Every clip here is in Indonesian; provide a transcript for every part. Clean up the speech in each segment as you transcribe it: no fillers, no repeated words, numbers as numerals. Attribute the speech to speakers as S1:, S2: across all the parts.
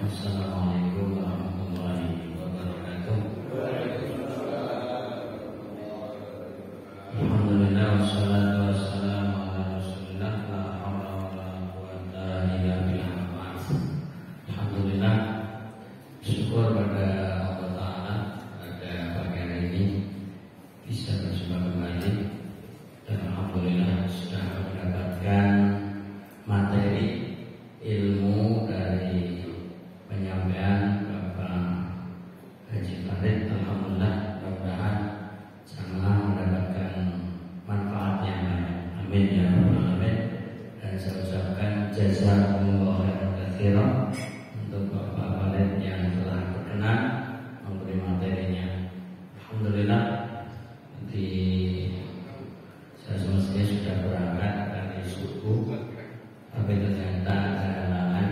S1: Assalamualaikum warahmatullahi wabarakatuh. Alhamdulillah wassalatu wassalamu ala Rasulillah la haula wala quwwata illa billah. Alhamdulillah, syukur pada Allah Ta'ala pada pagi hari ini bisa berjumpa kembali, dan alhamdulillah sudah mendapatkan materi ilmu dari penyampaian Bapak Haji Farid. Alhamdulillah, mudah-mudahan sama mendapatkan manfaat yang banyak. Amin ya rabbal alamin. Dan saya ucapkan jazakumullahu khairan katsiran untuk Bapak Farid yang telah berkenan memberi materinya. Alhamdulillah, saya semestinya sudah berangkat dari subuh, tapi ternyata ada halangan.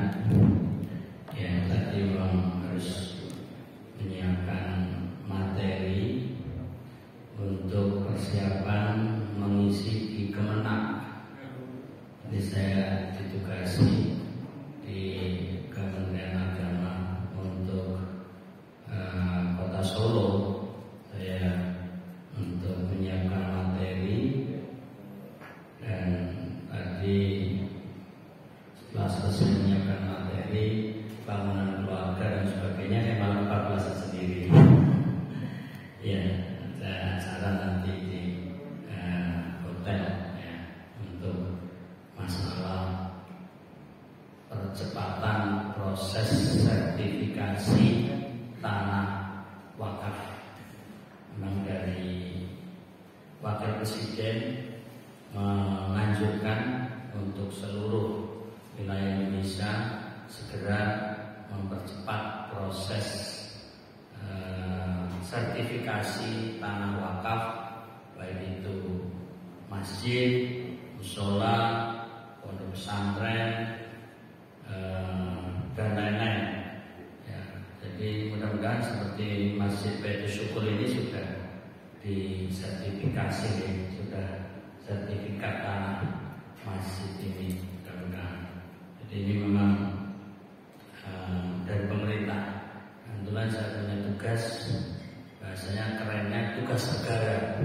S1: Ya, tadi memang harus menyiapkan materi untuk persiapan mengisi di Kemenak. Jadi saya ditugasi di Kementerian Agama untuk Kota Solo. Saya untuk menyiapkan materi, dan tadi setelah selesai menyiapkan materi bangunan keluarga dan sebagainya, saya malah buka puasa sendiri. Ya, ada acara nanti di hotel ya, untuk masalah percepatan proses sertifikasi tanah wakaf. Memang dari Wakil Presiden menganjurkan untuk seluruh wilayah Indonesia segera mempercepat proses sertifikasi tanah wakaf, baik itu masjid, mushola, pondok pesantren, dan lain-lain. Ya, jadi mudah-mudahan seperti Masjid Baitul Syukur ini sudah disertifikasi, sudah sertifikat tanah masjid ini, mudah-mudahan. Jadi ini memang dari pemerintah. Kebetulan saya punya tugas, bahasanya kerennya tugas negara.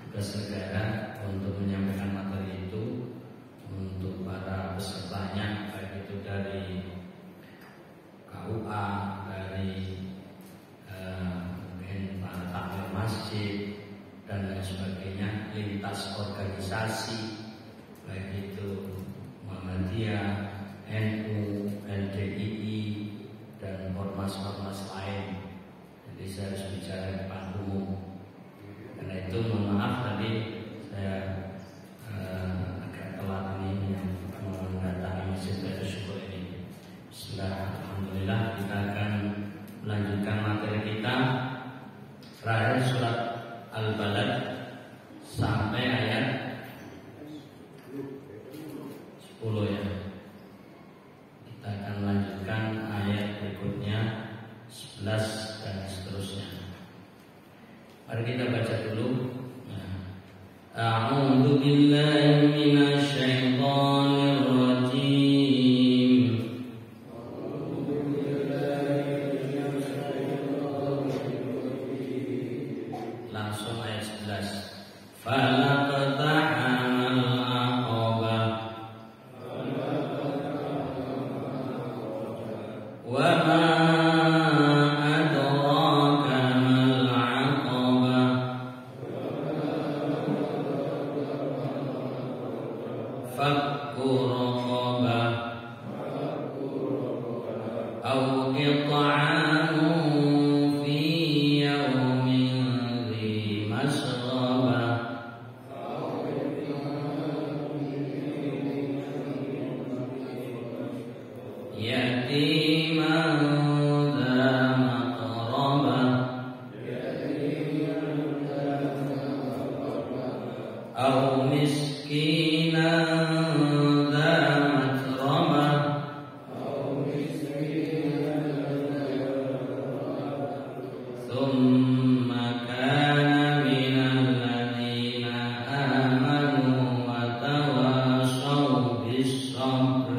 S1: Tugas negara untuk menyampaikan materi itu untuk para pesertanya, baik itu dari KUA, dari mungkin para takmir masjid dan lain sebagainya, lintas organisasi, baik itu Muhammadiyah, NU, LDII, dan ormas-ormas lain. Jadi saya harus bicara di depan umum. Karena itu mohon maaf tadi saya agak telat ini yang mendatangi Masjid Baitul Syukur ini. Bismillah, alhamdulillah, kita akan melanjutkan materi kita terakhir surat Al-Balad sampai ayat 10 ya. Kita akan lanjutkan ayat berikutnya 11 dan seterusnya. Mari kita baca dulu. A'udzu billahi minasy syaithanir rajim. Langsung ayat 11. Falaqta'amal aqabah wa ma adraka mal aqabah fakku raqabah aw it'amun fi yawmin dhi masghaba yatiman dha maqraba aw miskinan dha matraba thumma kana minal ladina amanu wa tawasaw bis sabr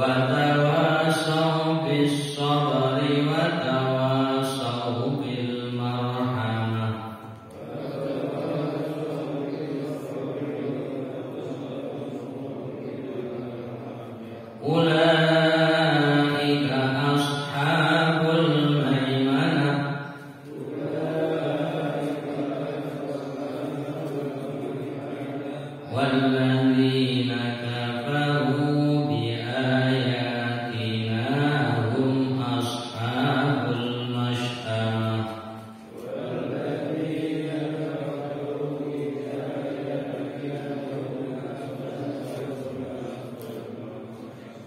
S1: tawassaw bis sabri wa tawassaw bil marhamah. Ulaika ashabul maimanah. Walladzina kafaru bi ayatina hum ashabul mash'amah.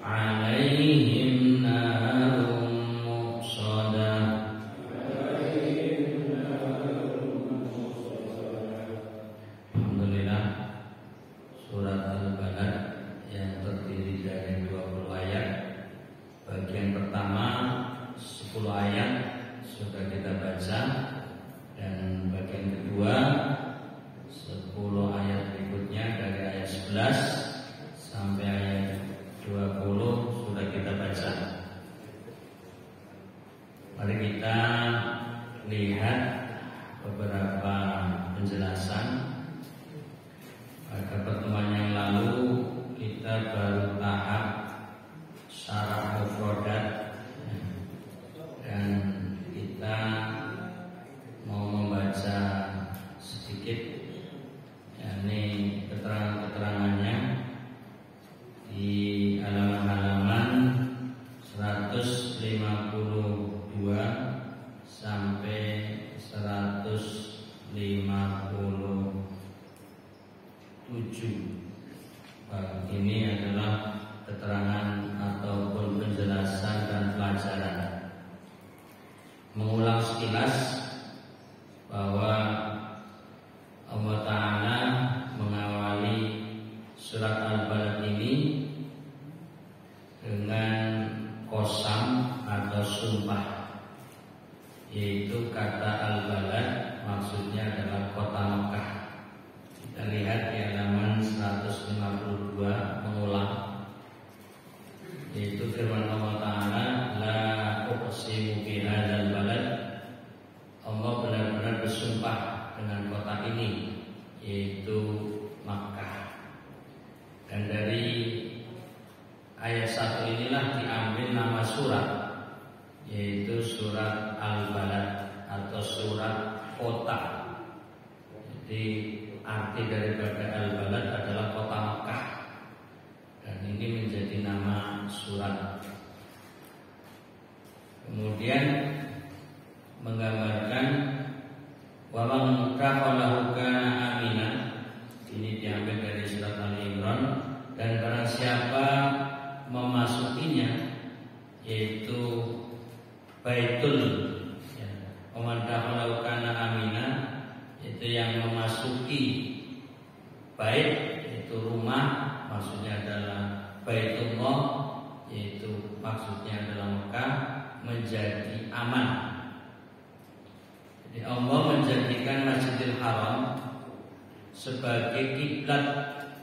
S1: Alaihim narun muqsadah. Alhamdulillah, surat Al-Balad yang terdiri dari 20 ayat. Bagian pertama 10 ayat sudah kita baca, dan bagian kedua 10 ayat berikutnya dari ayat 11 sampai ayat 20 sudah kita baca. Mari kita lihat beberapa penjelasan. Pada pertemuan yang lalu kita baru tahap syarah mufradat, dan kita mau membaca sedikit yakni keterangan-keterangannya di halaman-halaman 152 sampai 157. Ini adalah keterangan ataupun penjelasan dan pelajaran. Mengulang sekilas bahwa Allah Ta'ala mengawali surat Al-Balad ini dengan qasam atau sumpah, yaitu kata Al-Balad maksudnya adalah kota Mekah. Kita lihat di halaman 152 mengulang, yaitu firman Allah Ta'ala, la uqsimu bihadzal balad. Allah benar-benar bersumpah dengan kota ini, yaitu Makkah. Dan dari ayat 1 inilah diambil nama surat, yaitu surat Al-Balad atau surat kota. Jadi arti daripada Al-Balad adalah kota Makkah, dan ini menjadi nama surat. Kemudian menggambarkan wa man dakhalahu kana amina. Ini diambil dari surat Al-Imran, dan barang siapa memasukinya, yaitu Baitul, ya, wa man dakhalahu kana amina, itu yang memasuki bait, yaitu rumah, maksudnya adalah Baitullah, yaitu maksudnya adalah Mekah, menjadi aman. Jadi Allah menjadikan Masjidil Haram sebagai kiblat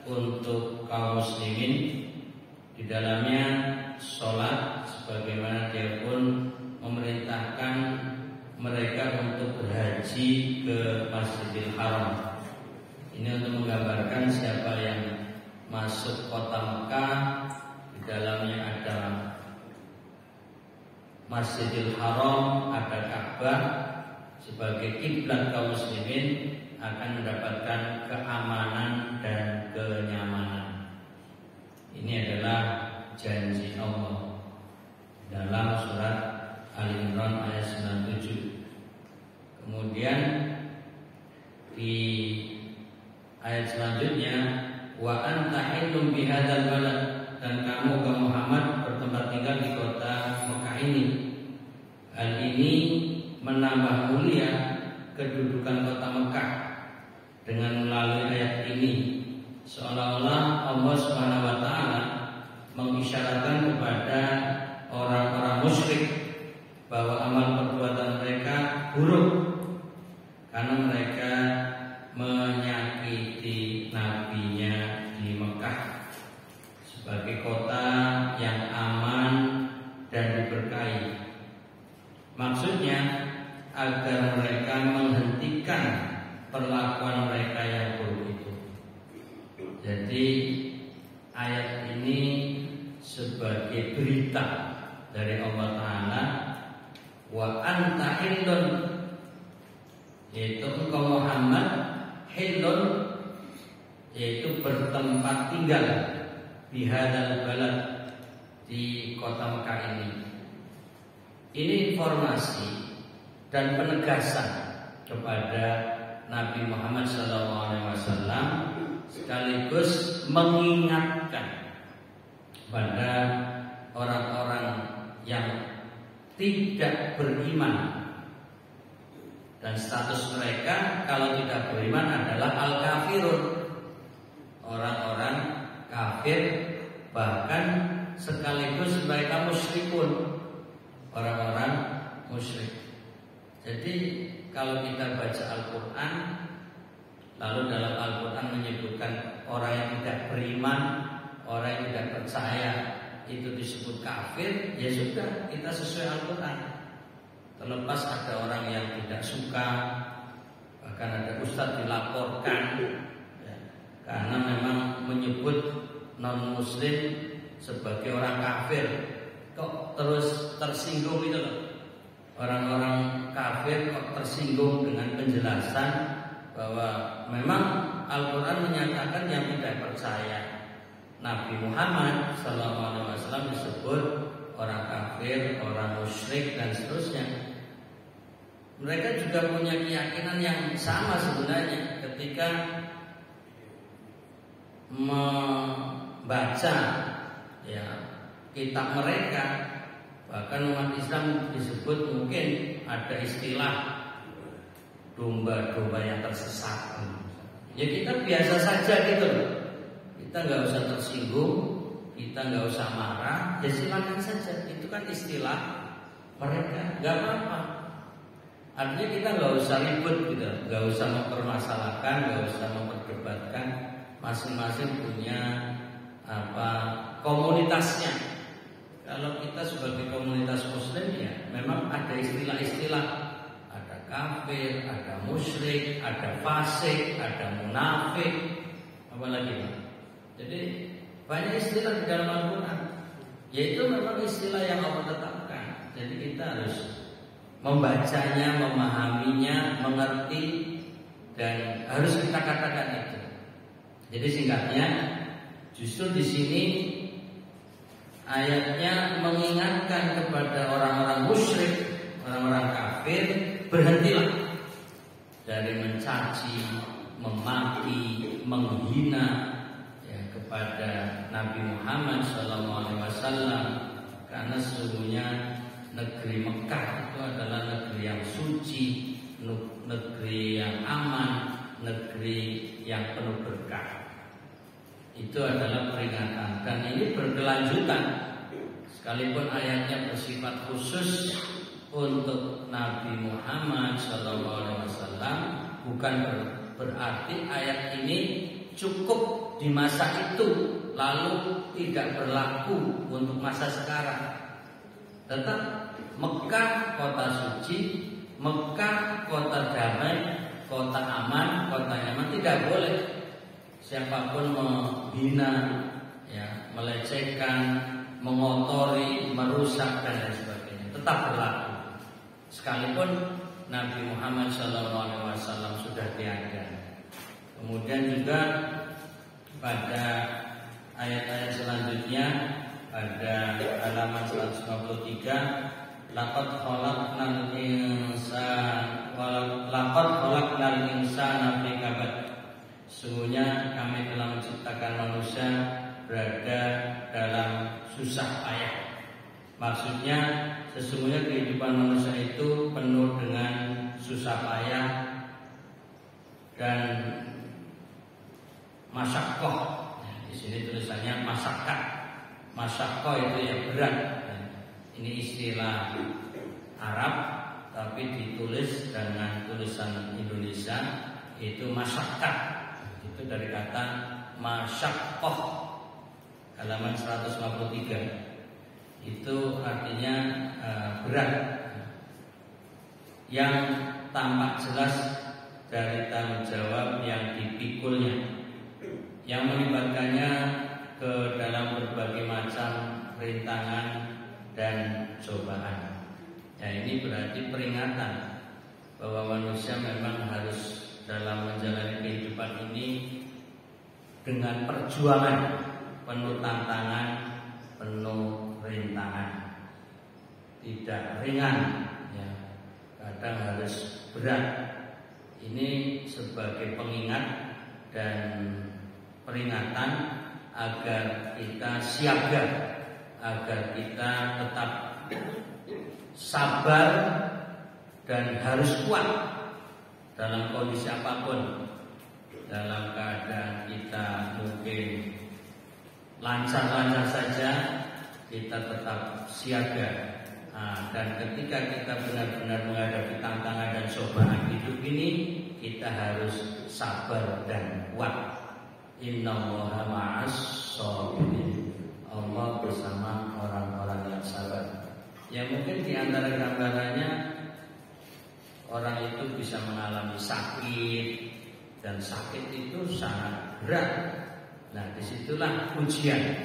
S1: untuk kaum muslimin. Di dalamnya sholat, sebagaimana Dia pun memerintahkan mereka untuk berhaji ke Masjidil Haram. Ini untuk menggambarkan siapa yang masuk kota Mekah, di dalamnya ada Masjidil Haram, ada Ka'bah, sebagai kiblat kaum muslimin akan mendapatkan keamanan dan kenyamanan. Ini adalah janji Allah dalam surat Al-Imran ayat 97. Kemudian di ayat selanjutnya, wa anta hillum bihadzal balad, dan kamu Muhammad bertempat tinggal di kota Mekah ini. Hal ini menambah mulia kedudukan kota Mekah dengan melalui ayat ini, seolah-olah Allah Subhanahu wa taala mengisyaratkan kepada orang-orang musyrik bahwa amal perbuatan mereka buruk karena mereka menyakiti nabinya di Mekah sebagai kota yang aman dan diberkahi. Maksudnya agar mereka menghentikan perlakuan mereka yang buruk itu. Jadi ayat ini sebagai berita dari Allah Ta'ala, wa anta hillun, yaitu engkau Muhammad, hillun, yaitu bertempat tinggal bihadal balad, di kota Mekah ini. Ini informasi dan penegasan kepada Nabi Muhammad SAW, sekaligus mengingatkan pada orang-orang yang tidak beriman, dan status mereka kalau tidak beriman adalah al-kafirun, orang-orang kafir, bahkan sekaligus mereka musyrikun, orang-orang musyrik. Jadi kalau kita baca Al-Quran, lalu dalam Al-Quran menyebutkan orang yang tidak beriman, orang yang tidak percaya itu disebut kafir, ya sudah, kita sesuai Al-Quran. Terlepas ada orang yang tidak suka, bahkan ada ustadz dilaporkan ya, karena memang menyebut non-muslim sebagai orang kafir, kok terus tersinggung itu loh. Orang-orang kafir kok tersinggung dengan penjelasan bahwa memang Al-Quran menyatakan yang tidak percaya Nabi Muhammad SAW disebut orang kafir, orang musyrik, dan seterusnya. Mereka juga punya keyakinan yang sama sebenarnya ketika membaca ya kitab mereka. Bahkan umat Islam disebut mungkin ada istilah domba-domba yang tersesat. Ya kita biasa saja gitu loh. Kita nggak usah tersinggung, kita nggak usah marah, ya silakan saja. Itu kan istilah mereka, nggak apa-apa. Artinya kita nggak usah ribut gitu, nggak usah mempermasalahkan, nggak usah memperdebatkan. Masing-masing punya komunitasnya. Kalau kita sebagai komunitas muslim ya memang ada istilah-istilah, ada kafir, ada musyrik, ada fasik, ada munafik, apalagi. Jadi banyak istilah di dalam Al-Quran, yaitu memang istilah yang Allah tetapkan. Jadi kita harus membacanya, memahaminya, mengerti, dan harus kita katakan itu. Jadi singkatnya, justru di sini ayatnya mengingatkan kepada orang-orang musyrik, orang-orang kafir, berhentilah dari mencaci, memaki, menghina ya, kepada Nabi Muhammad SAW, karena sesungguhnya negeri Mekah itu adalah negeri yang suci, negeri yang aman, negeri yang penuh berkah. Itu adalah peringatan, dan ini berkelanjutan. Sekalipun ayatnya bersifat khusus untuk Nabi Muhammad SAW, bukan berarti ayat ini cukup di masa itu lalu tidak berlaku untuk masa sekarang. Tetap Mekah kota suci, Mekah kota damai, kota aman, kota nyaman, tidak boleh siapapun menghina, ya, melecehkan, mengotori, merusak dan lain sebagainya. Tetap berlaku. Sekalipun Nabi Muhammad SAW sudah tiada. Kemudian juga pada ayat-ayat selanjutnya pada halaman 153, laqad khalaqnal insana fi kabad. Sesungguhnya kami telah menciptakan manusia berada dalam susah payah. Maksudnya sesungguhnya kehidupan manusia itu penuh dengan susah payah dan masyaqqah. Di sini tulisannya masyaqqah. Masyaqqah itu yang berat. Ini istilah Arab tapi ditulis dengan tulisan Indonesia itu masyaqqah. Itu dari kata masyaqqah, halaman 153. itu artinya berat, yang tampak jelas dari tanggung jawab yang dipikulnya, yang melibatkannya ke dalam berbagai macam rintangan dan cobaan. Ya, ini berarti peringatan bahwa manusia memang harus dalam menjalani kehidupan ini dengan perjuangan penuh tantangan, penuh rintangan, tidak ringan, ya, kadang harus berat. Ini sebagai pengingat dan peringatan agar kita siaga, agar kita tetap sabar dan harus kuat dalam kondisi apapun. Dalam keadaan kita mungkin lancar-lancar saja, kita tetap siaga. Dan ketika kita benar-benar menghadapi tantangan dan cobaan hidup ini, kita harus sabar dan kuat. Innallaha ma'as shabirin. Allah bersama orang-orang yang sabar. Ya, mungkin di antara gambarannya orang itu bisa mengalami sakit, dan sakit itu sangat berat. Nah, disitulah ujian.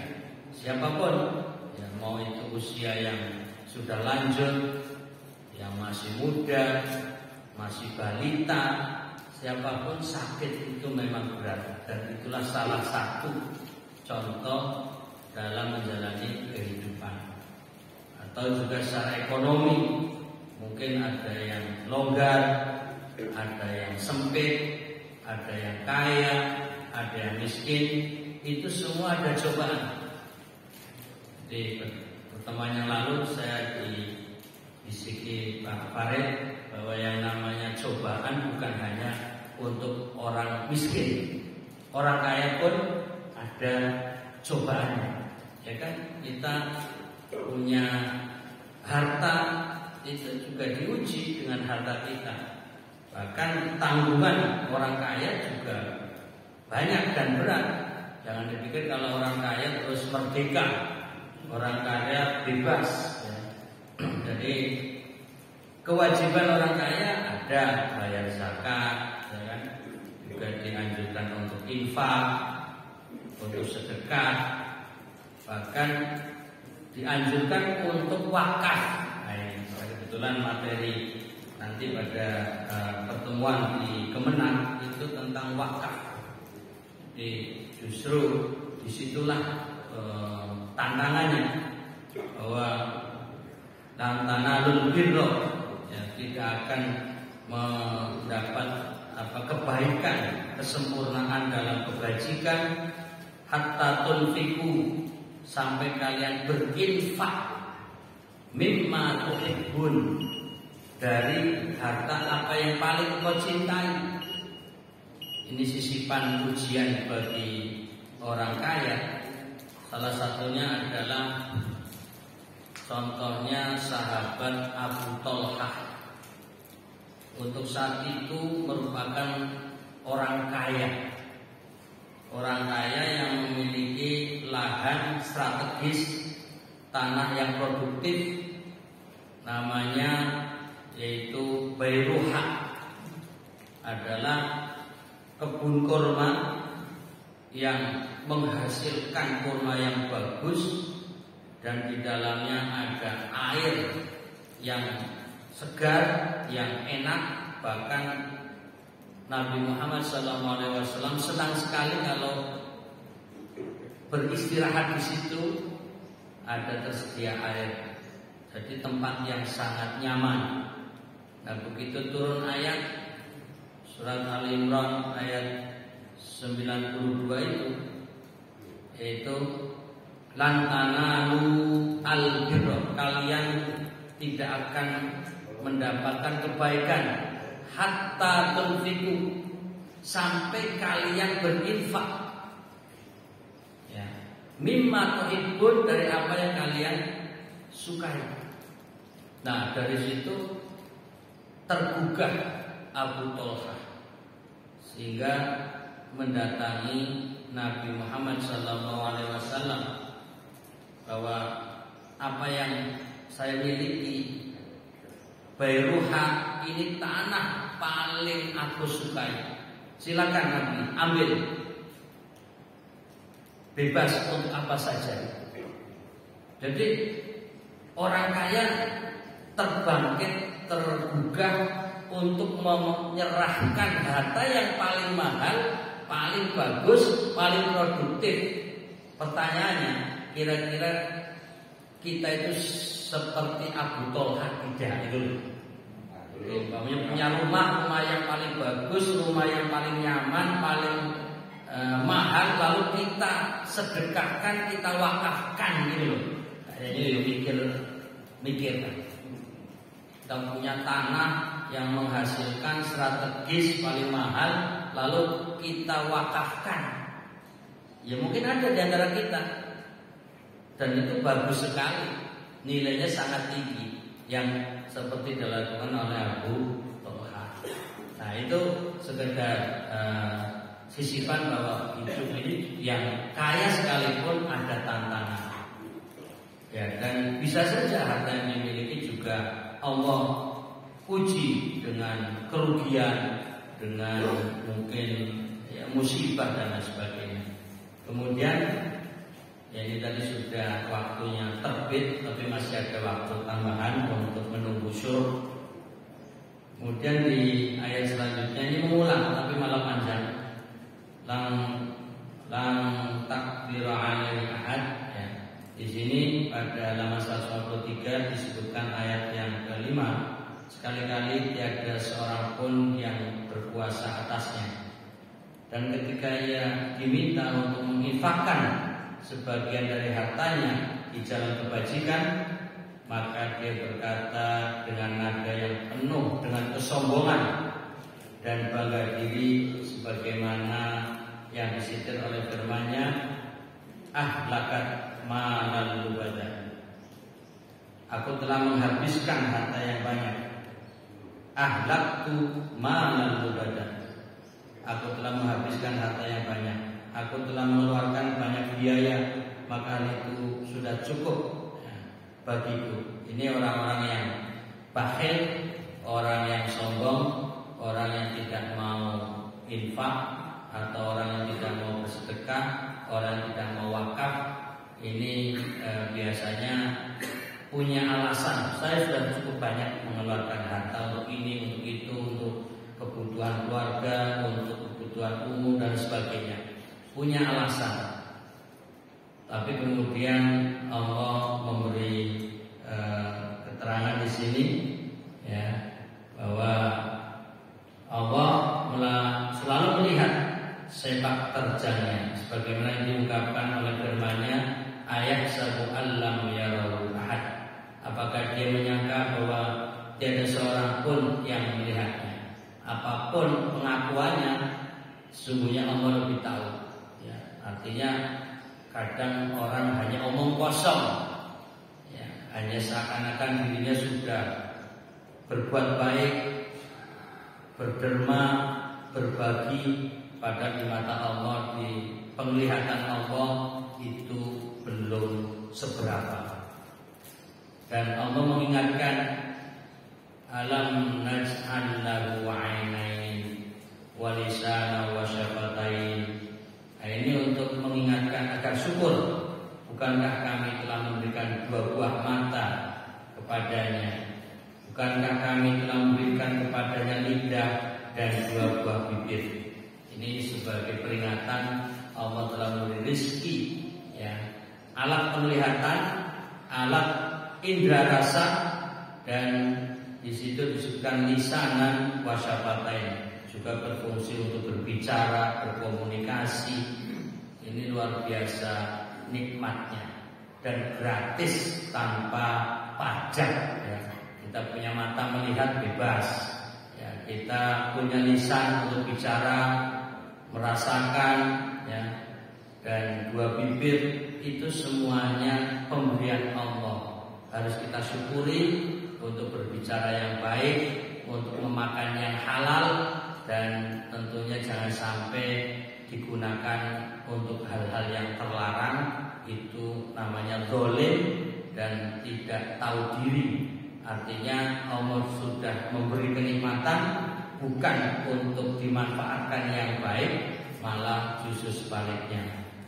S1: Siapapun, ya, mau itu usia yang sudah lanjut, yang masih muda, masih balita, siapapun sakit itu memang berat. Dan itulah salah satu contoh dalam menjalani kehidupan. Atau juga secara ekonomi, mungkin ada yang longgar, ada yang sempit, ada yang kaya, ada yang miskin. Itu semua ada cobaan. Di pertemuan yang lalu saya disiki Pak Farid bahwa yang namanya cobaan bukan hanya untuk orang miskin, orang kaya pun ada cobaannya. Ya kan, kita punya harta itu juga diuji dengan harta kita. Bahkan tanggungan orang kaya juga banyak dan berat. Jangan dipikir kalau orang kaya terus merdeka, orang kaya bebas, ya. Jadi kewajiban orang kaya ada, bayar zakat, ya kan? Juga dianjurkan untuk infak, untuk sedekah, bahkan dianjurkan untuk wakaf. Nah, ini kebetulan materi nanti pada pertemuan di Kemenang itu tentang wakaf. Jadi justru disitulah tantangannya, bahwa tantanalul birro, ya, tidak akan mendapat kebaikan, kesempurnaan dalam kebajikan hatta tunfiku, sampai kalian berinfak mimma tuhibbun, dari harta apa yang paling kau cintai. Ini sisipan ujian bagi orang kaya. Salah satunya adalah contohnya sahabat Abu Thalhah. Untuk saat itu merupakan orang kaya. Orang kaya yang memiliki lahan strategis, tanah yang produktif, namanya yaitu Bairuha, adalah kebun kurma yang menghasilkan kurma yang bagus, dan di dalamnya ada air yang segar, yang enak. Bahkan Nabi Muhammad SAW senang sekali kalau beristirahat di situ, ada tersedia air. Jadi tempat yang sangat nyaman. Nah, begitu turun ayat surat Al-Imran ayat 92 itu, yaitu lan tanalu al-birra, kalian tidak akan mendapatkan kebaikan hatta tunfiku, sampai kalian berinfak, ya, mimma tuhibbun, dari apa yang kalian sukai. Nah, dari situ tergugah Abu Thalhah sehingga mendatangi Nabi Muhammad SAW, bahwa apa yang saya miliki. Bairuha ini tanah paling aku sukai. Silakan Nabi, ambil. Bebas untuk apa saja. Jadi orang kaya terbangkit, tergugah untuk menyerahkan harta yang paling mahal, paling bagus, paling produktif. Pertanyaannya, kira-kira kita itu seperti Abu Thalha tidak itu? Punya rumah yang paling bagus, rumah yang paling nyaman, paling mahal, lalu kita sedekahkan, kita wakafkan gitu loh. Ini mikir kan. Kita punya tanah yang menghasilkan strategis paling mahal, lalu kita wakafkan. Ya mungkin ada di antara kita, dan itu bagus sekali, nilainya sangat tinggi, yang seperti dilakukan oleh Abu Thalha. Nah itu sekedar sisipan bahwa hidup ini yang kaya sekalipun ada tantangan. Ya, dan bisa saja harta yang dimiliki juga Allah uji dengan kerugian, dengan mungkin ya, musibah dan lain sebagainya. Kemudian ya ini tadi sudah waktunya terbit, tapi masih ada waktu tambahan untuk menunggu syuruk. Kemudian di ayat selanjutnya ini mengulang tapi malah panjang. Lang takdiru alaihi ahad. Ya. Di sini pada halaman 153 disebutkan ayat yang kelima. Sekali-kali tiada seorang pun yang berkuasa atasnya. Dan ketika ia diminta untuk menginfakkan sebagian dari hartanya di jalan kebajikan, maka dia berkata dengan nada yang penuh dengan kesombongan dan bangga diri, sebagaimana yang disitir oleh firman-Nya, ahlakat malal lubada. Aku telah menghabiskan harta yang banyak. Ahlaktu malal lubada. Aku telah menghabiskan harta yang banyak. Aku telah mengeluarkan banyak biaya, maka itu sudah cukup bagiku. Ini orang-orang yang bakhil, orang yang sombong, orang yang tidak mau infak, atau orang yang tidak mau bersedekah, orang yang tidak mau wakaf. Ini biasanya punya alasan. Saya sudah cukup banyak mengeluarkan harta untuk ini, untuk itu, untuk kebutuhan keluarga, untuk kebutuhan umum dan sebagainya. Punya alasan. Tapi kemudian Allah memberi keterangan di sini, ya, bahwa Allah selalu melihat sepak terjangnya, sebagaimana yang diungkapkan oleh firman-Nya, ayahsabu allam yarahu ahad. Apakah dia menyangka bahwa tiada seorang pun yang melihatnya? Apapun pengakuannya, sungguhnya Allah lebih tahu. Ya, artinya kadang orang hanya omong kosong, ya, hanya seakan-akan dirinya sudah berbuat baik, berderma, berbagi, padahal di mata Allah, di penglihatan Allah itu belum seberapa. Dan Allah mengingatkan, alam naj'al lahu 'ainain wa lisanan wa syafatain. Nah, ini untuk mengingatkan agar syukur. Bukankah kami telah memberikan 2 buah mata kepadanya? Bukankah kami telah memberikan kepadanya lidah dan 2 buah bibir? Ini sebagai peringatan Allah telah memberi rezeki, ya, alat penglihatan, alat indera rasa, dan di situ disebutkan lisanan wasyafatain, juga berfungsi untuk berbicara, berkomunikasi. Ini luar biasa nikmatnya dan gratis tanpa pajak. Ya. Kita punya mata melihat bebas. Ya, kita punya lisan untuk bicara, merasakan, ya, dan 2 bibir itu semuanya pemberian Allah. Harus kita syukuri untuk berbicara yang baik, untuk memakan yang halal, dan tentunya jangan sampai digunakan untuk hal-hal yang terlarang. Itu namanya zalim dan tidak tahu diri. Artinya Allah sudah memberi kenikmatan bukan untuk dimanfaatkan yang baik, malah justru sebaliknya.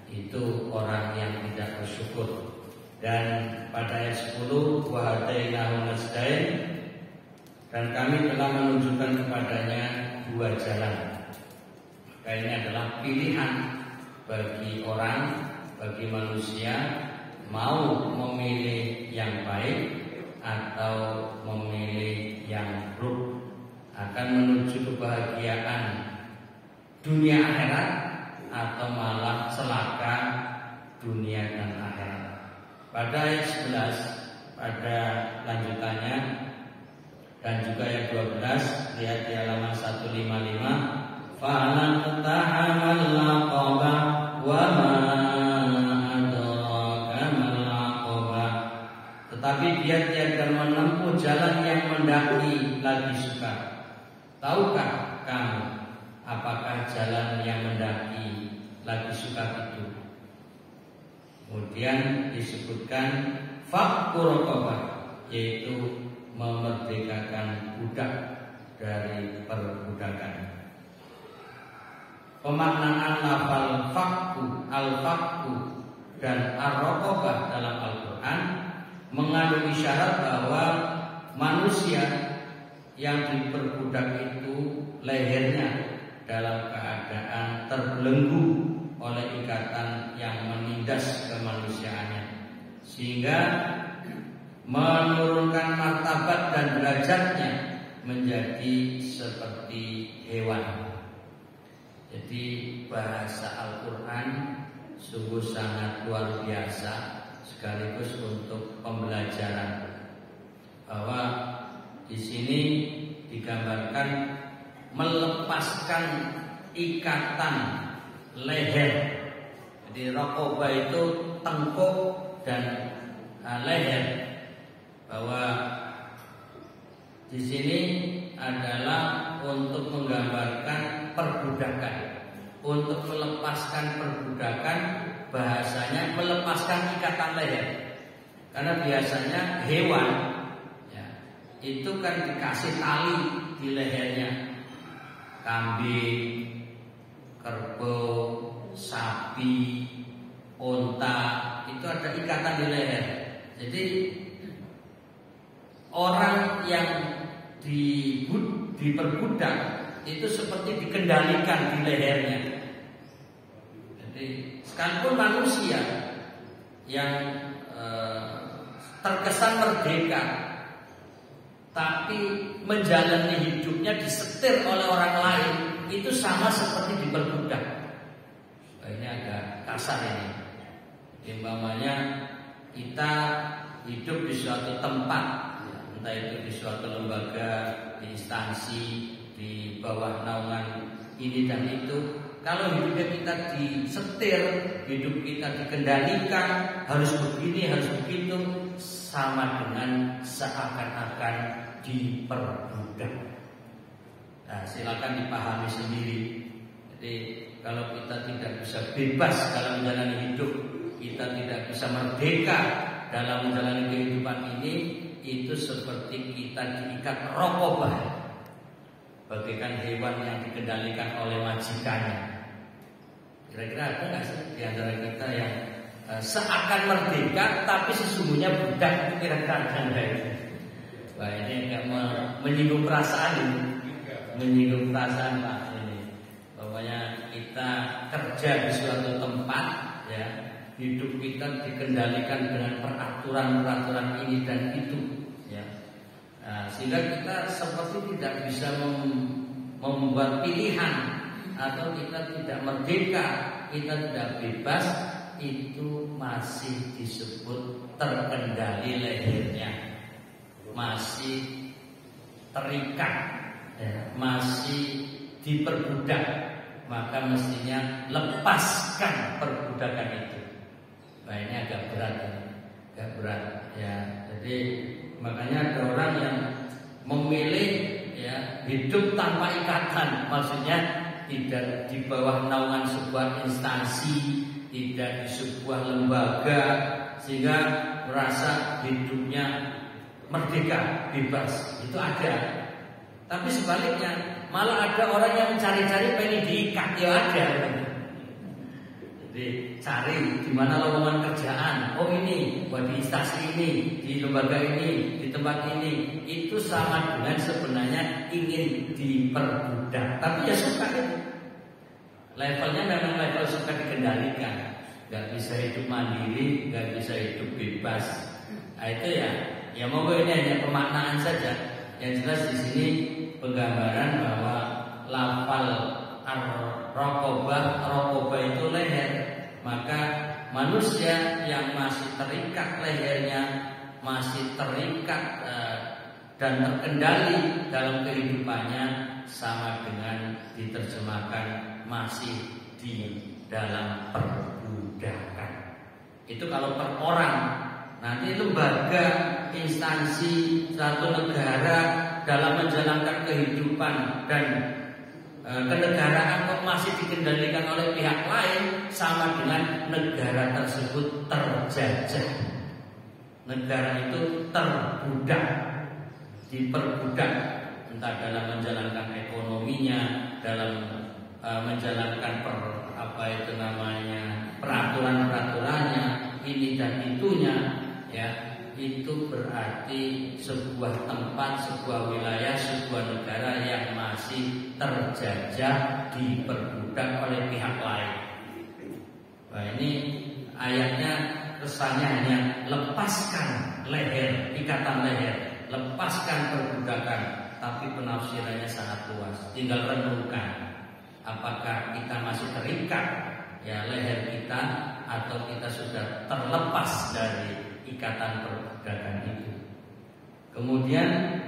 S1: Itu orang yang tidak bersyukur. Dan pada ayat 10, wa hadainahu najdain, dan kami telah menunjukkan kepadanya dua jalan. Ini adalah pilihan bagi orang, bagi manusia, mau memilih yang baik atau memilih yang buruk, akan menuju kebahagiaan dunia akhirat atau malah celaka dunia dan akhirat. Pada ayat 11 pada lanjutannya dan juga ayat 12, lihat di halaman 155, fa'lan tahamal laqaba wa ma adraka mal laqaba. Tetapi dia tiada menempuh jalan yang mendaki lagi suka. Tahukah kamu apakah jalan yang mendaki lagi suka itu? Kemudian disebutkan fakkur raqabah, yaitu memerdekakan budak dari perbudakan. Pemaknaan lafal fakku, al-fakku dan ar-raqabah dalam Al-Quran mengandung isyarat bahwa manusia yang diperbudak itu lehernya dalam keadaan terbelenggu oleh ikatan yang menindas kemanusiaannya, sehingga menurunkan martabat dan derajatnya menjadi seperti hewan. Jadi bahasa Al-Quran sungguh sangat luar biasa, sekaligus untuk pembelajaran bahwa di sini digambarkan melepaskan ikatan leher. Jadi raqabah itu tengkuk dan leher. Bahwa di sini adalah untuk menggambarkan perbudakan. Untuk melepaskan perbudakan, bahasanya melepaskan ikatan leher. Karena biasanya hewan ya, itu kan dikasih tali di lehernya. Kambing, kerbau, sapi, unta, itu ada ikatan di leher. Jadi orang yang diperbudak itu seperti dikendalikan di lehernya. Jadi sekalipun manusia yang terkesan merdeka, tapi menjalani hidupnya disetir oleh orang lain, itu sama seperti diperbudak. Ini agak kasar ini. Umpamanya kita hidup di suatu tempat, entah itu di suatu lembaga, di instansi, di bawah naungan ini dan itu. Kalau hidupnya kita disetir, hidup kita dikendalikan, harus begini, harus begitu, sama dengan seakan-akan diperbudak. Nah, silakan dipahami sendiri. Jadi kalau kita tidak bisa bebas dalam menjalani hidup, kita tidak bisa merdeka dalam menjalani kehidupan ini, itu seperti kita diikat raqabah, bagaikan hewan yang dikendalikan oleh majikannya. Kira-kira ada nggak sih di antara kita yang seakan merdeka tapi sesungguhnya budak? Kira-kira ada nggak itu? Wah, ini agak menyinggung perasaan ini, menyinggung perasaan Pak ini. Pokoknya kita kerja di suatu tempat, ya, hidup kita dikendalikan dengan peraturan-peraturan ini dan itu, ya. Nah, sehingga kita seperti tidak bisa membuat pilihan, atau kita tidak merdeka, kita tidak bebas. Itu masih disebut terkendali lehernya, masih terikat, ya, masih diperbudak. Maka mestinya lepaskan perbudakan itu. Nah, ini agak berat, agak berat, ya. Jadi makanya ada orang yang memilih, ya, hidup tanpa ikatan, maksudnya tidak di bawah naungan sebuah instansi, tidak di sebuah lembaga, sehingga merasa hidupnya merdeka, bebas. Itu ada. Tapi sebaliknya, malah ada orang yang mencari-cari pengen diikat, ya ada. Jadi cari di mana lowongan kerjaan. Oh ini, buat di instansi ini, di lembaga ini, di tempat ini. Itu sama dengan sebenarnya ingin diperbudak. Tapi ya suka itu. Levelnya memang level suka dikendalikan. Gak bisa hidup mandiri, gak bisa hidup bebas. Nah itu ya monggo ini hanya pemaknaan saja. Yang jelas di sini penggambaran bahwa lafal rokobah itu leher. Maka manusia yang masih terikat lehernya, masih terikat dan terkendali dalam kehidupannya, sama dengan diterjemahkan masih di dalam perbudakan. Itu kalau per orang. Nanti lembaga, instansi, satu negara dalam menjalankan kehidupan dan kenegaraan kok masih dikendalikan oleh pihak lain, sama dengan negara tersebut terjajah. Negara itu terbudak, diperbudak, entah dalam menjalankan ekonominya, dalam menjalankan peraturan-peraturannya, ini dan itunya, ya. Itu berarti sebuah tempat, sebuah wilayah, sebuah negara yang masih terjajah, diperbudak oleh pihak lain. Nah ini ayatnya kesannya hanya lepaskan leher, ikatan leher, lepaskan perbudakan. Tapi penafsirannya sangat luas. Tinggal renungkan, apakah kita masih terikat ya leher kita, atau kita sudah terlepas dari ikatan perbudakan itu. Kemudian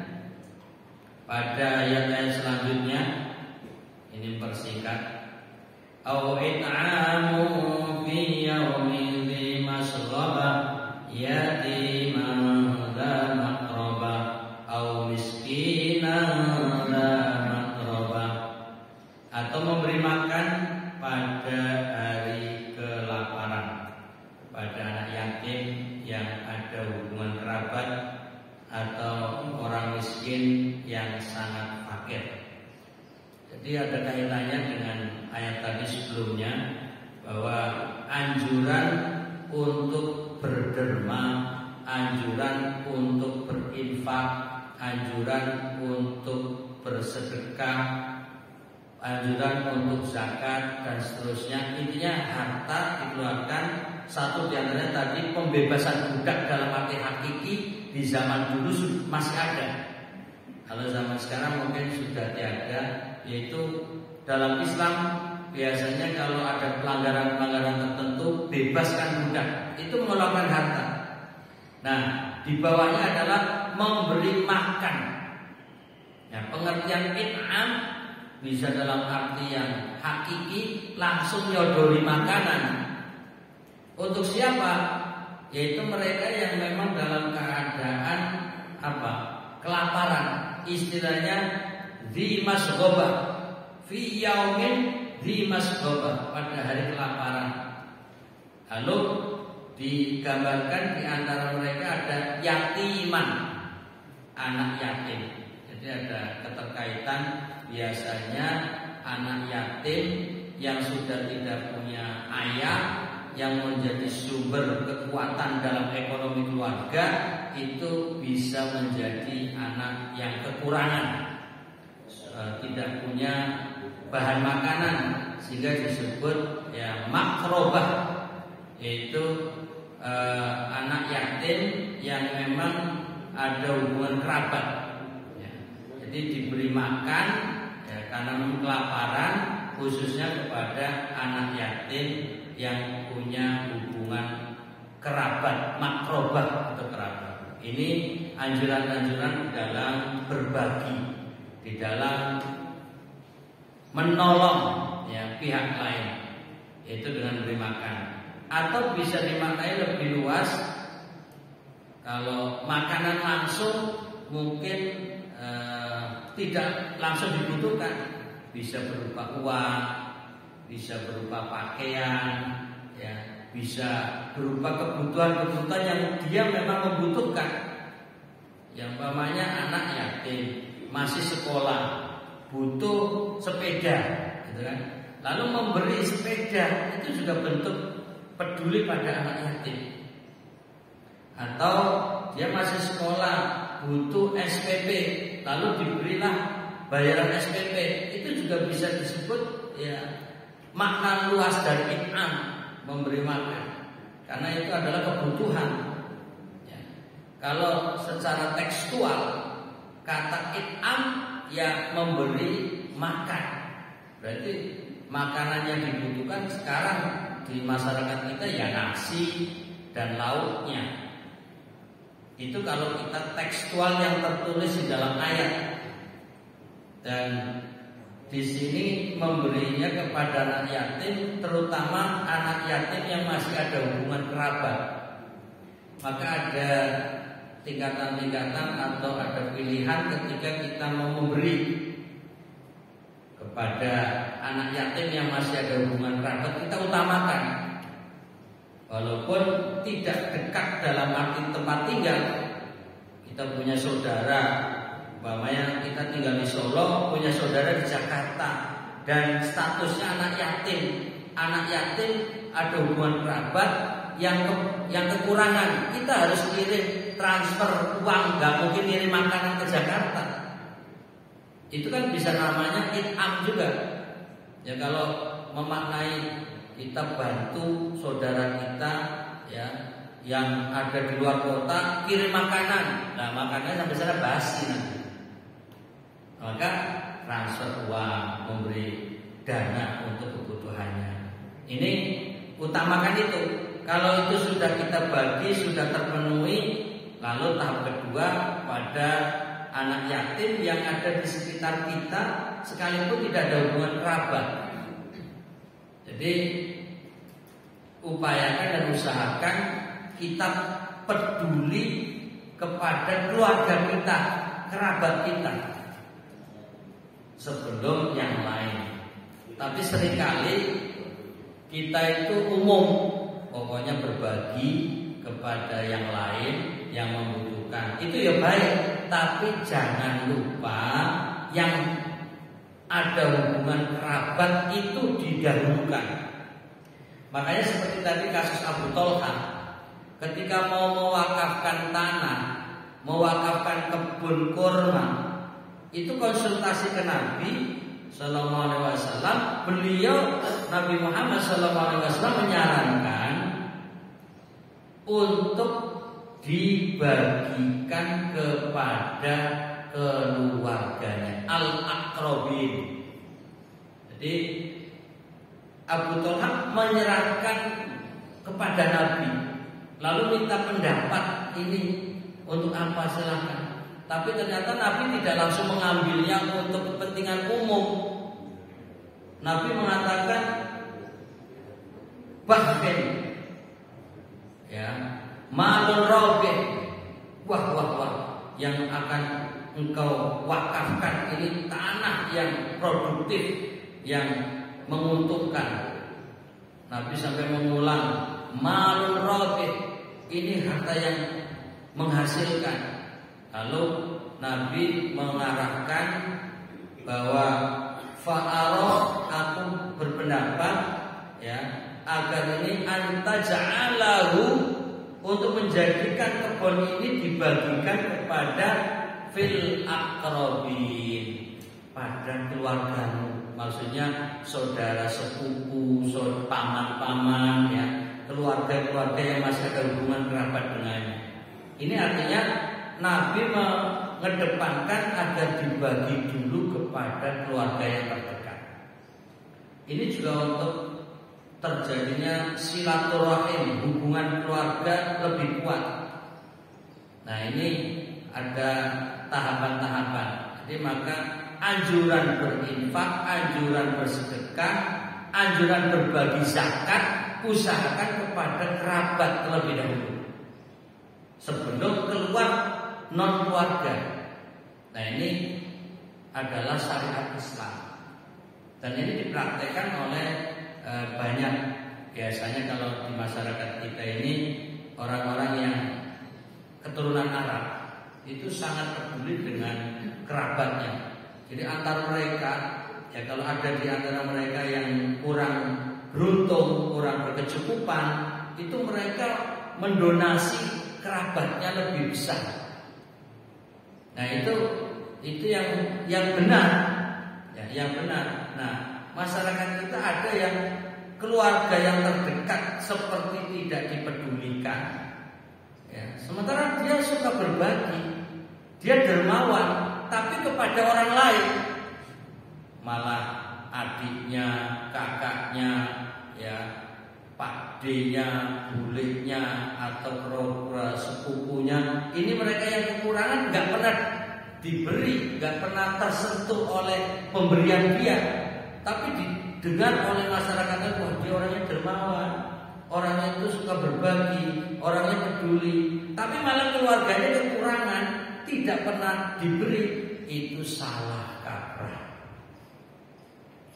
S1: pada ayat-ayat selanjutnya ini persingkat, au it'amu fi yaumin dzi masghaba yatiman dza maqraba au miskinan dza maqraba, atau memberi makan pada hari kelaparan pada anak yatim yang ada hubungan kerabat atau orang miskin yang sangat fakir. Jadi ada kaitannya dengan ayat tadi sebelumnya, bahwa anjuran untuk berderma, anjuran untuk berinfak, anjuran untuk bersedekah, anjuran untuk zakat dan seterusnya. Intinya harta dikeluarkan. Satu di antaranya tadi pembebasan budak dalam arti hakiki di zaman dulu masih ada. Kalau zaman sekarang mungkin sudah tiada, yaitu dalam Islam biasanya kalau ada pelanggaran-pelanggaran tertentu bebaskan budak, itu mengeluarkan harta. Nah, di bawahnya adalah memberi makan. Ya, pengertian it'am bisa dalam arti yang hakiki, langsung nyodori makanan. Untuk siapa? Yaitu mereka yang memang dalam keadaan kelaparan. Istilahnya dzi masghaba, fi yaumin dzi masghaba, pada hari kelaparan. Lalu digambarkan di antara mereka ada yatiman, anak yatim. Jadi ada keterkaitan, biasanya anak yatim yang sudah tidak punya ayah, yang menjadi sumber kekuatan dalam ekonomi keluarga, itu bisa menjadi anak yang kekurangan, tidak punya bahan makanan, sehingga disebut ya makrobah, yaitu anak yatim yang memang ada hubungan kerabat. Ya, jadi diberi makan ya, karena kelaparan, khususnya kepada anak yatim yang punya hubungan kerabat, makrobah atau kerabat. Ini anjuran-anjuran dalam berbagi, di dalam menolong ya pihak lain, yaitu dengan beri makan. Atau bisa dimaknai lebih luas, kalau makanan langsung mungkin tidak langsung dibutuhkan, bisa berupa uang, bisa berupa pakaian, ya, bisa berupa kebutuhan-kebutuhan yang dia memang membutuhkan. Yang umpamanya anak yatim masih sekolah butuh sepeda, gitu kan? Lalu memberi sepeda itu juga bentuk peduli pada anak yatim. Atau dia masih sekolah butuh SPP, lalu diberilah bayaran SPP, itu juga bisa disebut ya makna luas dari it'am, memberi makan, karena itu adalah kebutuhan. Ya. Kalau secara tekstual kata it'am ya memberi makan, berarti makanan yang dibutuhkan sekarang di masyarakat kita ya nasi dan lauknya. Itu kalau kita tekstual yang tertulis di dalam ayat. Dan di sini memberinya kepada anak yatim, terutama anak yatim yang masih ada hubungan kerabat. Maka ada tingkatan-tingkatan atau ada pilihan ketika kita mau memberi kepada anak yatim yang masih ada hubungan kerabat, kita utamakan. Walaupun tidak dekat dalam arti tempat tinggal, kita punya saudara, umpamanya kita tinggal di Solo, punya saudara di Jakarta, dan statusnya anak yatim. Anak yatim ada hubungan kerabat yang kekurangan, kita harus kirim transfer uang, nggak mungkin kirim makanan ke Jakarta. Itu kan bisa namanya it'am juga. Ya kalau memaknai kita bantu saudara kita ya yang ada di luar kota kirim makanan. Nah, makanannya sampai sana basi nanti. Maka transfer uang, memberi dana untuk kebutuhannya. Ini utamakan itu. Kalau itu sudah kita bagi, sudah terpenuhi, lalu tahap kedua pada anak yatim yang ada di sekitar kita, sekalipun tidak ada hubungan kerabat. Jadi upayakan dan usahakan kita peduli kepada keluarga kita, kerabat kita sebelum yang lain. Tapi seringkali kita itu umum, pokoknya berbagi kepada yang lain yang membutuhkan. Itu ya baik, tapi jangan lupa yang ada hubungan kerabat itu didahulukan. Makanya seperti tadi kasus Abu Thalha, ketika mau mewakafkan tanah, mewakafkan kebun kurma, itu konsultasi ke Nabi Sallallahu Alaihi Wasallam. Beliau Nabi Muhammad Sallallahu Alaihi Wasallam menyarankan untuk dibagikan kepada keluarganya, al-aqrabin. Jadi Abu Thalha menyerahkan kepada Nabi, lalu minta pendapat ini untuk apa, silahkan. Tapi ternyata Nabi tidak langsung mengambilnya untuk kepentingan umum. Nabi mengatakan bahkan ya malun robin, wah yang akan engkau wakafkan ini tanah yang produktif, yang menguntungkan. Nabi sampai mengulang malun robin, ini harta yang menghasilkan. Lalu Nabi mengarahkan bahwa fa'aroh, aku berpendapat ya agar ini anta ja'alahu, untuk menjadikan kebun ini dibagikan kepada fil aqrabin, pada keluargamu. Maksudnya saudara sepupu, saudara paman-paman ya, keluarga-keluarga yang masih ada hubungan kerabat dengannya. Ini artinya Nabi mengedepankan agar dibagi dulu kepada keluarga yang terdekat. Ini juga untuk terjadinya silaturahim, hubungan keluarga lebih kuat. Nah ini ada tahapan-tahapan. Jadi maka anjuran berinfak, anjuran bersedekah, anjuran berbagi zakat, usahakan kepada kerabat terlebih dahulu sebelum keluar non keluarga. Nah ini adalah syariat Islam, dan ini dipraktekkan oleh banyak biasanya kalau di masyarakat kita ini orang-orang yang keturunan Arab itu sangat peduli dengan kerabatnya. Jadi antar mereka, ya kalau ada di antara mereka yang kurang beruntung, kurang berkecukupan, itu mereka mendonasi kerabatnya lebih besar. Nah itu yang benar, ya, yang benar. Nah masyarakat kita ada yang keluarga yang terdekat seperti tidak dipedulikan, ya. Sementara dia suka berbagi, dia dermawan, tapi kepada orang lain malah adiknya, kakaknya, ya, pakdenya, buliknya, atau sepupunya. Ini mereka yang kekurangan nggak pernah diberi, nggak pernah tersentuh oleh pemberian dia, tapi didengar oleh masyarakatnya, wah dia orangnya dermawan, orangnya itu suka berbagi, orangnya peduli, tapi malah keluarganya kekurangan, tidak pernah diberi. Itu salah kaprah.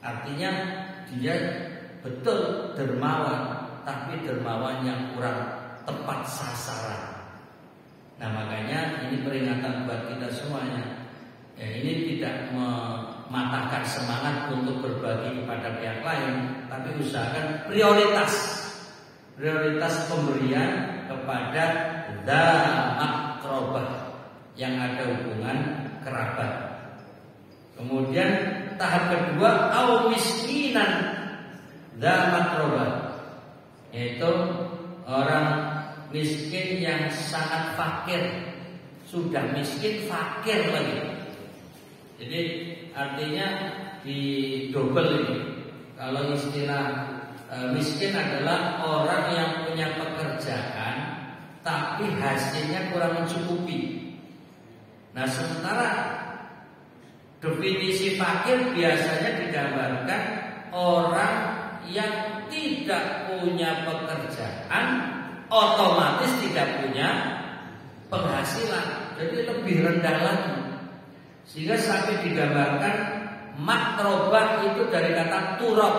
S1: Artinya dia betul dermawan, tapi dermawan yang kurang tepat sasaran. Nah makanya ini peringatan buat kita semuanya. Ya, ini tidak mematahkan semangat untuk berbagi kepada pihak lain, tapi usahakan prioritas pemberian kepada dzal maqrabah, yang ada hubungan kerabat. Kemudian tahap kedua, au miskinan dzal maqrabah, yaitu orang miskin yang sangat fakir, sudah miskin fakir lagi. Jadi artinya di double ini. Kalau istilah miskin adalah orang yang punya pekerjaan tapi hasilnya kurang mencukupi. Nah sementara definisi fakir biasanya digambarkan orang yang tidak punya pekerjaan, otomatis tidak punya penghasilan, jadi lebih rendah lagi. Sehingga sampai digambarkan makrobah itu dari kata turab.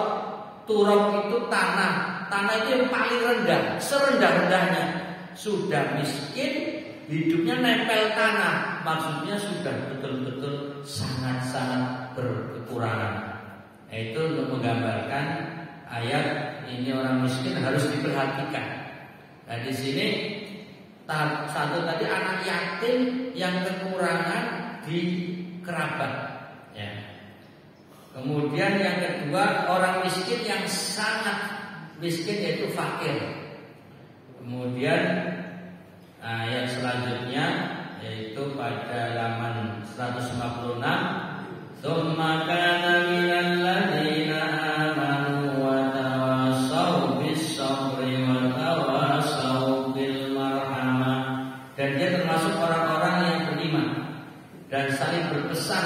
S1: Turab itu tanah. Tanah itu yang paling rendah, serendah-rendahnya. Sudah miskin, hidupnya nempel tanah. Maksudnya sudah betul-betul sangat-sangat berkekurangan. Itu untuk menggambarkan ayat ini orang miskin harus diperhatikan. Nah di sini satu tadi anak yatim yang kekurangan di kerabat, ya. Kemudian yang kedua orang miskin yang sangat miskin, yaitu fakir. Kemudian yang selanjutnya yaitu pada halaman 156, tsumma kana minal ladzina amanu wa tawassaw bis sabri wa tawassaw bil marhamah. Dan dia termasuk orang-orang yang beriman dan saling berpesan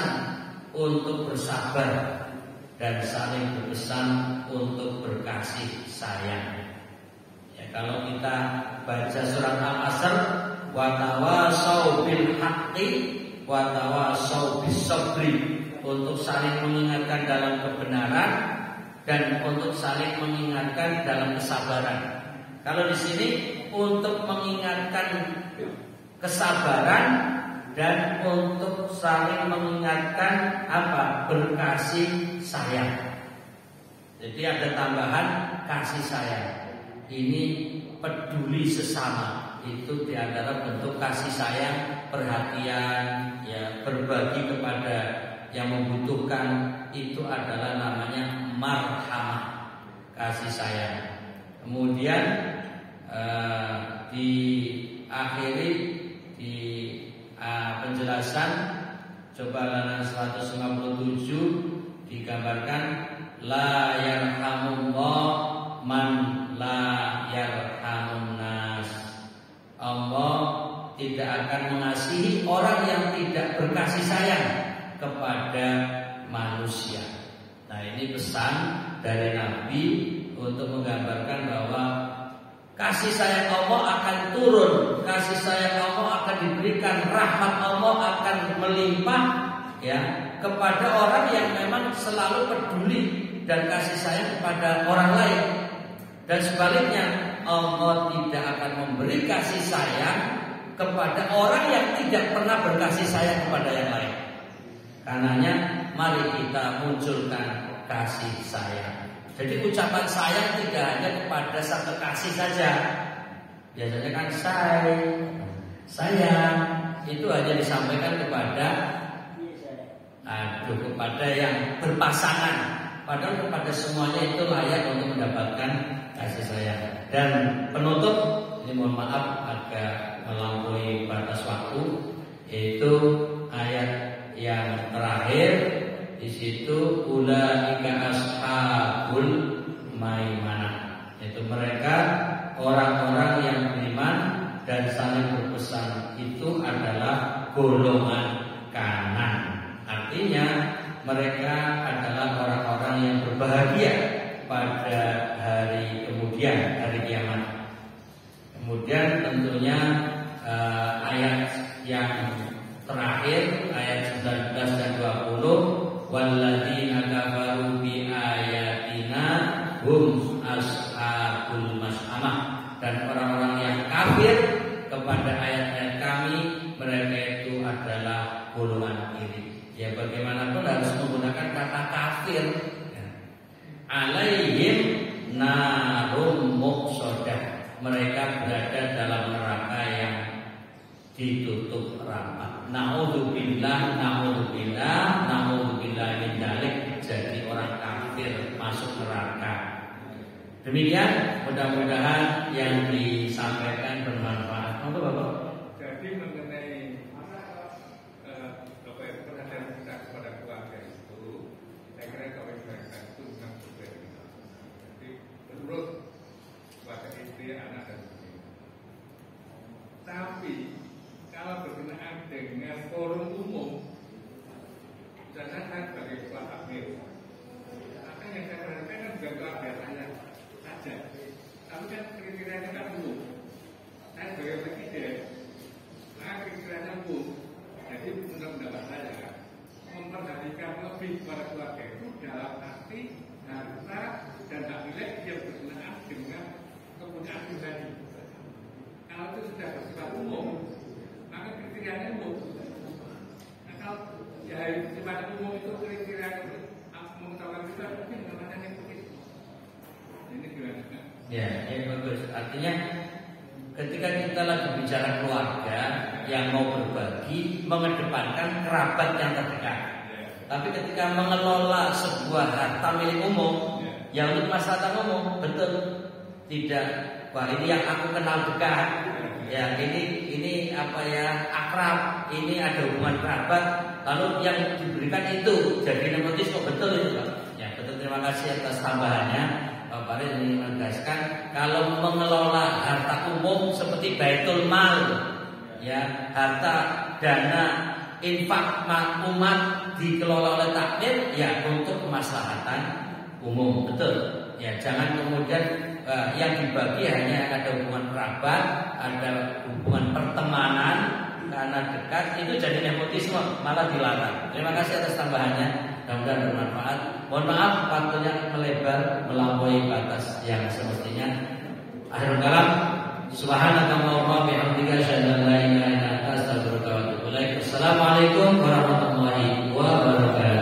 S1: untuk bersabar dan saling berpesan untuk berkasih sayang. Ya, kalau kita baca surat Al-Asr, wa tawassaw bil haqqi wa tawassaw bis sabri, untuk saling mengingatkan dalam kebenaran dan untuk saling mengingatkan dalam kesabaran. Kalau di sini untuk mengingatkan kesabaran dan untuk saling mengingatkan apa? Berkasih sayang. Jadi ada tambahan kasih sayang. Ini peduli sesama. Itu diantara bentuk kasih sayang, perhatian, ya, berbagi kepada yang membutuhkan. Itu adalah namanya marhamah, kasih sayang. Kemudian diakhiri di penjelasan coba halaman 157 digambarkan la yarhamullah man la yarhamun nas. Allah tidak akan mengasihi orang yang tidak berkasih sayang kepada manusia. Nah ini pesan dari Nabi untuk menggambarkan bahwa kasih sayang Allah akan turun, kasih sayang Allah akan diberikan, rahmat Allah akan melimpah, ya, kepada orang yang memang selalu peduli dan kasih sayang kepada orang lain. Dan sebaliknya, Allah tidak akan memberi kasih sayang kepada orang yang tidak pernah berkasih sayang kepada yang lain. Karenanya mari kita munculkan kasih sayang. Jadi ucapan sayang tidak hanya kepada sang kekasih saja. Biasanya kan sayang itu hanya disampaikan kepada yang berpasangan. Padahal kepada semuanya itu layak untuk mendapatkan kasih sayang. Dan penutup, ini mohon maaf agak melampaui batas waktu, yaitu ayat yang terakhir. Di situ ulaika ashabul maimanah, yaitu mereka orang-orang yang beriman dan saling berpesan itu adalah golongan kanan. Artinya mereka adalah orang-orang yang berbahagia pada hari kemudian, hari kiamat. Kemudian tentunya ayat yang terakhir, ayat 19 dan 20, walladzina kafaru bi ayatina hum ashabul mas'amah, dan orang-orang yang kafir kepada ayat-ayat kami, mereka itu adalah golongan kiri. Ya bagaimanapun harus menggunakan kata kafir. Alaihim narum muqsadah, mereka berada dalam neraka yang ditutup rapat. Naudzubillah min dzalik, jadi orang kafir masuk neraka. Demikian, mudah-mudahan yang disampaikan bermanfaat. Monggo Bapak.
S2: Jadi mengenai perhatian kita kepada keluarga itu, saya kira kalau mereka itu memang berbeda. Jadi menurut keluarga istri, anak dan sebagainya. Tapi kalau berkenaan dengan forum umum, misalnya saya sebagai ketua takmir, maka yang saya perhatikan kan bukan keluarga saya saja, tapi kan kriterianya kan umum. Saya sebagai presiden, maka kriterianya umum. Jadi menurut pendapat saya, memperhatikan lebih kepada keluarga itu dalam arti harta dan hak milik yang berkenaan dengan kepunyaan pribadi. Kalau itu sudah bersifat umum, maka kriterianya umum. Nah, kalau ya sifat umum itu kriteria mengetahui kita mungkin namanya yang begitu. Ini gimana?
S1: Ya, bagus. Artinya ketika kita lagi bicara keluarga yang mau berbagi, mengedepankan kerabat yang terdekat. Tapi ketika mengelola sebuah harta milik umum, yang untuk masyarakat umum, betul tidak. Wah, ini yang aku kenal dekat. Ya, ini apa ya, akrab, ini ada hubungan kerabat, lalu yang diberikan itu jadi nepotisme, betul itu Pak. Ya, betul, terima kasih atas tambahannya. Pak Farid ini menegaskan kalau mengelola harta umum seperti baitul mal, ya, harta dana infak umat dikelola oleh takmir, ya untuk kemaslahatan umum, betul. Ya, jangan kemudian yang dibagi hanya ada hubungan kerabat, ada hubungan pertemanan karena dekat, itu jadi nepotisme, malah dilarang. Terima kasih atas tambahannya, mudah-mudahan bermanfaat. Mohon maaf waktunya melebar melampaui batas yang semestinya. Akhirul kalam, subhanakallahumma bihamdika asyhadu an la ilaha illa anta astaghfiruka wa atubu ilaik. Assalamualaikum warahmatullahi wabarakatuh.